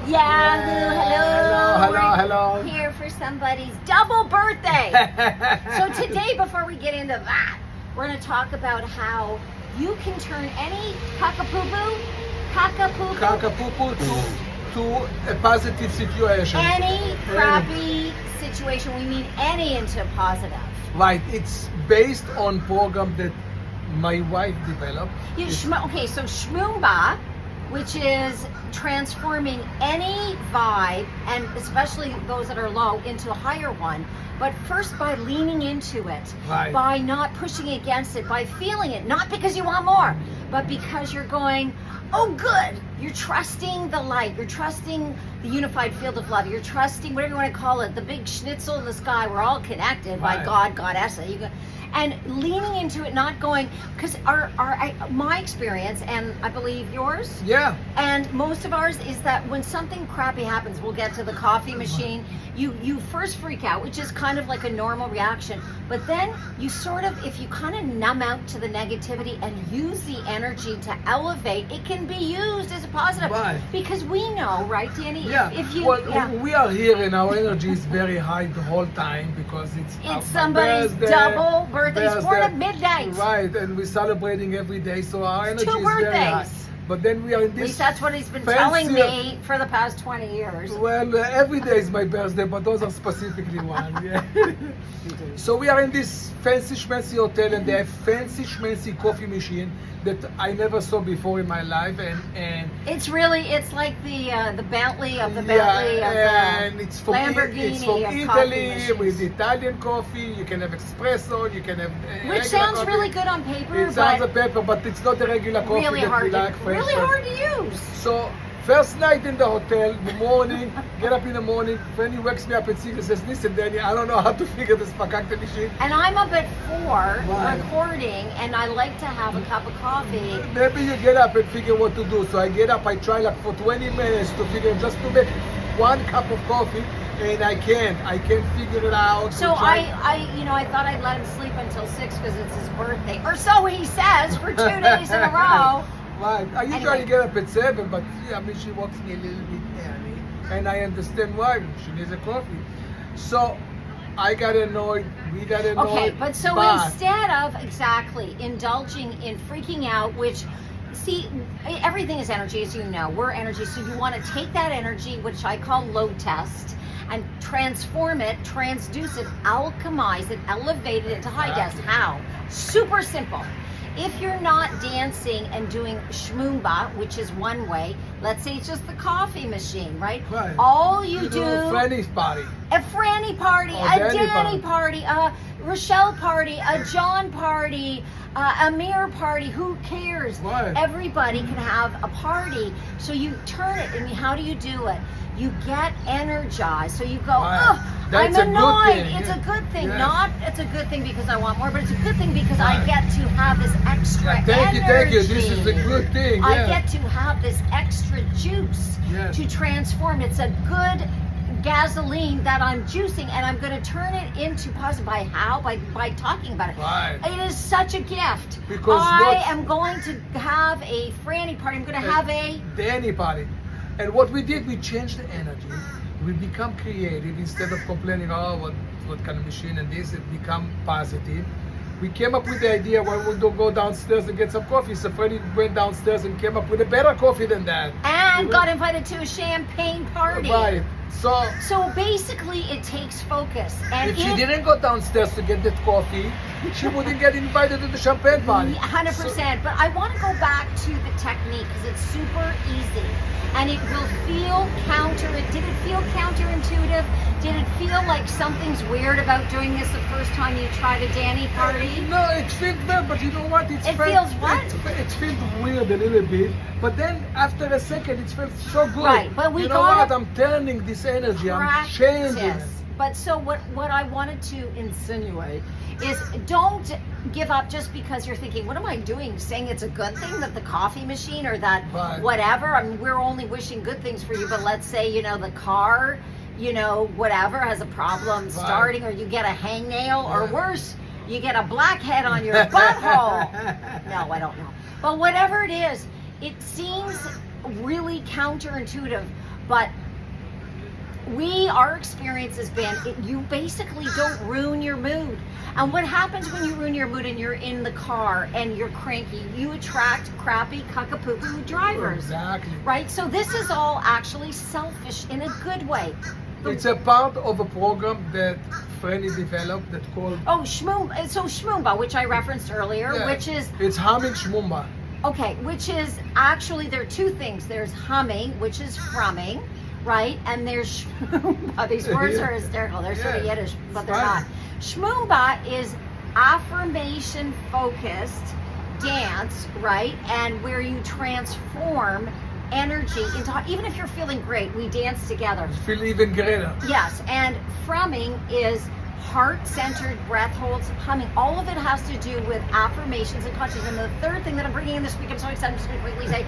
Yahoo! Hello. We're here for somebody's double birthday. So today, before we get into that, we're going to talk about how you can turn any cockapoo-poo to a positive situation. any crappy situation, we mean any, into positive. Right. It's based on program that my wife developed. Okay, so Shmoomba, which is transforming any vibe, and especially those that are low, into a higher one. But first by leaning into it, Right. by not pushing against it, by feeling it, not because you want more, but because you're going, oh good, you're trusting the light, you're trusting the unified field of love, you're trusting, whatever you want to call it, the big schnitzel in the sky, we're all connected by Right. God, Goddessa. And leaning into it, not going, because my experience, and I believe yours, Yeah. and most of ours, is that when something crappy happens, we'll get to the coffee machine, you first freak out, which is kind of like a normal reaction, but then you sort of, if you kind of numb out to the negativity and use the energy to elevate, it can be used as a positive. Right. Because we know, right, Dani? Yeah. If you, well, yeah. we are here and our energy is very high the whole time because it's my somebody's birthday, double birthday. He's born at midnight. Right, and we're celebrating every day, so our energy Two is very high. birthdays. But then we are in At this. least that's what he's been fancy- telling me for the past 20 years. Well, every day is my birthday, but those are specifically one. Yeah. So we are in this fancy schmancy hotel, and they have fancy schmancy coffee machine that I never saw before in my life, and It's like the Bentley of the yeah, Bentley of and the it's from Lamborghini it's from of coffee Italy machines. with Italian coffee. You can have espresso, you can have Which regular sounds coffee. really good on paper, It sounds a but paper, but it's not a regular coffee really that hard we like. to use. So first night in the hotel, in the morning, get up in the morning, Frannie wakes me up at 6 and says, listen Dani, I don't know how to figure this fakakta machine. And I'm up at 4 Right. recording, and I like to have a cup of coffee. Maybe you get up and figure what to do. So I get up, I try like for 20 minutes to figure, just to make one cup of coffee, and I can't figure it out. So We try- I thought I'd let him sleep until 6 because it's his birthday, or so he says, for 2 days in a row. Right. I usually Anyway. get up at 7, but yeah, I mean, she walks me a little bit early, and I understand why. She needs a coffee. So I got annoyed. We got annoyed. Okay, but so instead of indulging in freaking out, which, see, everything is energy, as you know. We're energy, so you want to take that energy, which I call load test, and transform it, transduce it, alchemize it, elevate it into high test. How? Super simple. If you're not dancing and doing shmoomba, which is one way, let's say it's just the coffee machine, right? Right. All you do, Frannie's party. a Franny party, Oh, a Dani Dani party, a Rochelle party, a John party, a Amir party, who cares? Right. Everybody can have a party. So you turn it, and how do you do it? You get energized. So you go, Right. oh, That's I'm a good annoyed. thing, It's yeah. a good thing. Yes. Not it's a good thing because I want more, but it's a good thing because I Right. get to have this extra Thank energy. you. This is a good thing. I Yeah. get to have this extra juice Yes. to transform. It's a good gasoline that I'm juicing, and I'm going to turn it into positive. By how? By talking about it. Right. It is such a gift. Because I what- am going to have a Franny party. I'm going to have a Dani party. And what we did, we changed the energy. We become creative instead of complaining, oh, what kind of machine and this, it become positive. We came up with the idea, why we don't go downstairs and get some coffee. So Frannie went downstairs and came up with a better coffee than that. and We got went- invited to a champagne party. Right. So So basically, it takes focus. And if she didn't go downstairs to get that coffee, she wouldn't get invited to the champagne party. 100%. But I want to go back to the technique because it's super easy, and it will feel Did it feel counterintuitive? Did it feel like something's weird about doing this the first time you tried a Dani party? No, it feels bad, but you know what? It feels what? It feels weird a little bit, but then after a second, it feels so good. Right, but we you know gotta what? I'm turning this energy. I'm changing it. Practice. But so what I wanted to insinuate is don't give up just because you're thinking, what am I doing? Saying it's a good thing that the coffee machine or that Right. whatever. I mean, we're only wishing good things for you, but let's say, the car, whatever has a problem starting, or you get a hangnail, or Right. worse, you get a blackhead on your butthole. No, I don't know. But whatever it is, it seems really counterintuitive. But our experience has been, you basically don't ruin your mood. And what happens when you ruin your mood and you're in the car and you're cranky? You attract crappy cuckapoo drivers. Exactly. Right? So this is all actually selfish in a good way. It's a part of a program that Frannie developed that called... Oh, Shmoomba, which I referenced earlier, Yeah, which is... It's humming Shmumba. Okay, which is actually, there are two things. There's humming, which is frumming, right? And there's shmoomba. These words are hysterical. They're sort of Yeah, Yiddish, but it's they're fine. not. Shmoomba is affirmation-focused dance, right? And where you transform energy into, even if you're feeling great, we dance together. Feel even greater. Yes, and frumming is heart-centered breath holds, humming. All of it has to do with affirmations and consciousness. And the third thing that I'm bringing in this week, I'm so excited, I'm just going to quickly say,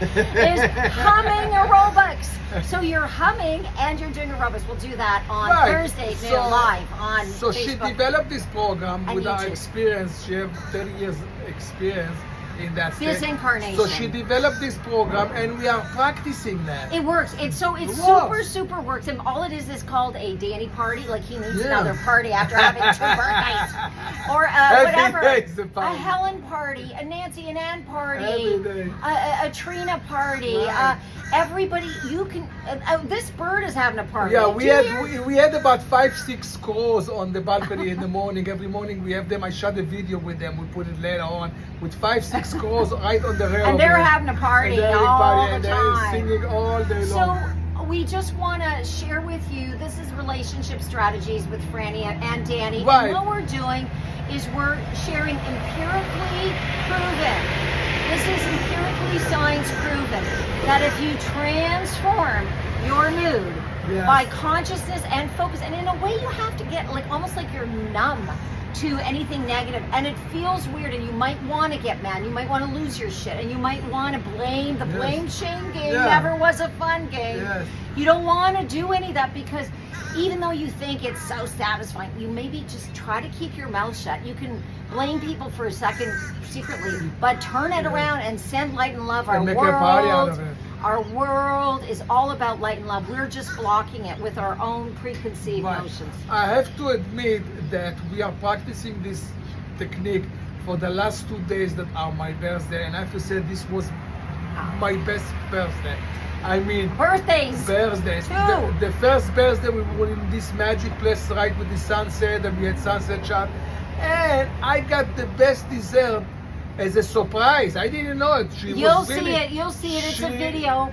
is humming aerobics. So you're humming and you're doing aerobics. We'll do that on Thursday live on So Facebook. she developed this program And with our YouTube. experience. She has 30 years experience in that This state. incarnation. So she developed this program and we are practicing that. It works. It super works. And all it is called a Dani party. Like he needs another party after having 2 birthdays. Or whatever. Every day is a A party. Helen party, a Nancy and Ann party, Every day. a Trina party. Right. Everybody, you can. This bird is having a party. Yeah, Do you hear? we had about 5-6 crows on the balcony in the morning. Every morning we have them. I shot a video with them. We put it later on with 5-6 crows right on the railroad. And they're having a party And they're all party, the and time. they're singing all day long. So we just want to share with you, this is Relationship Strategies with Frannie and Dani. Right. And what we're doing is we're sharing empirically proven, this is empirically science proven, that if you transform your mood Yes. by consciousness and focus, and in a way you have to get like almost like you're numb to anything negative, and it feels weird, and you might want to get mad, you might want to lose your shit, and you might want to blame. The Yes. blame shame game Yeah. never was a fun game. Yes. You don't want to do any of that, because even though you think it's so satisfying, you maybe just try to keep your mouth shut. You can blame people for a second secretly, but turn it around and send light and love. And make a party out of it. Our world is all about light and love. We're just blocking it with our own preconceived Right. notions. I have to admit that we are practicing this technique for the last 2 days that are my birthday, and I have to say this was my best birthday. I mean, Birthdays. birthdays. Two. The first birthday we were in this magic place right with the sunset, and we had sunset shot, and I got the best dessert as a surprise. I didn't know it. You'll see it. You'll see it. It's a video.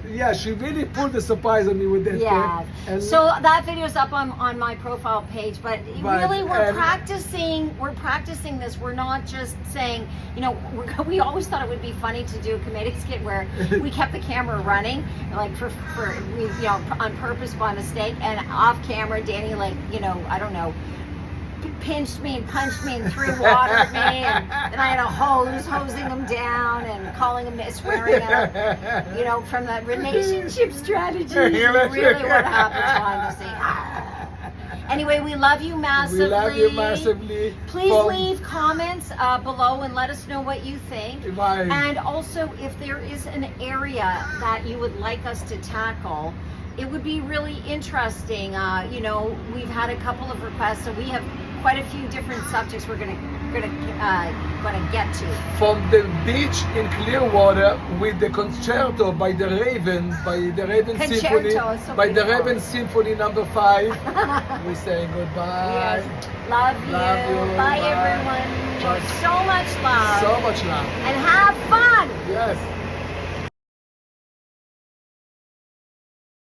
Yeah, she really pulled the surprise on me with that. Yeah. cake. And So that video's up on my profile page. But Right, really, we're and- practicing. We're practicing this. We're not just saying. You know, we always thought it would be funny to do a comedic skit where we kept the camera running, like for on purpose by mistake, and off camera, Dani, like, I don't know, pinched me and punched me and threw water at me, and then I had a hosing them down and calling them, swearing at them, from the relationship strategies. Really what happens behind the scenes. Anyway, we love you massively. We love you massively. Please leave comments below and let us know what you think. Right. And also, if there is an area that you would like us to tackle, it would be really interesting. We've had a couple of requests, so we have quite a few different subjects we're gonna get to. From the beach in Clearwater with the concerto by the Raven Symphony, so by the beautiful. Raven Symphony number 5. We're saying goodbye. Yes. Love you. Love you. Bye, Bye. everyone. Bye. So much love. So much love. And have fun. Yes.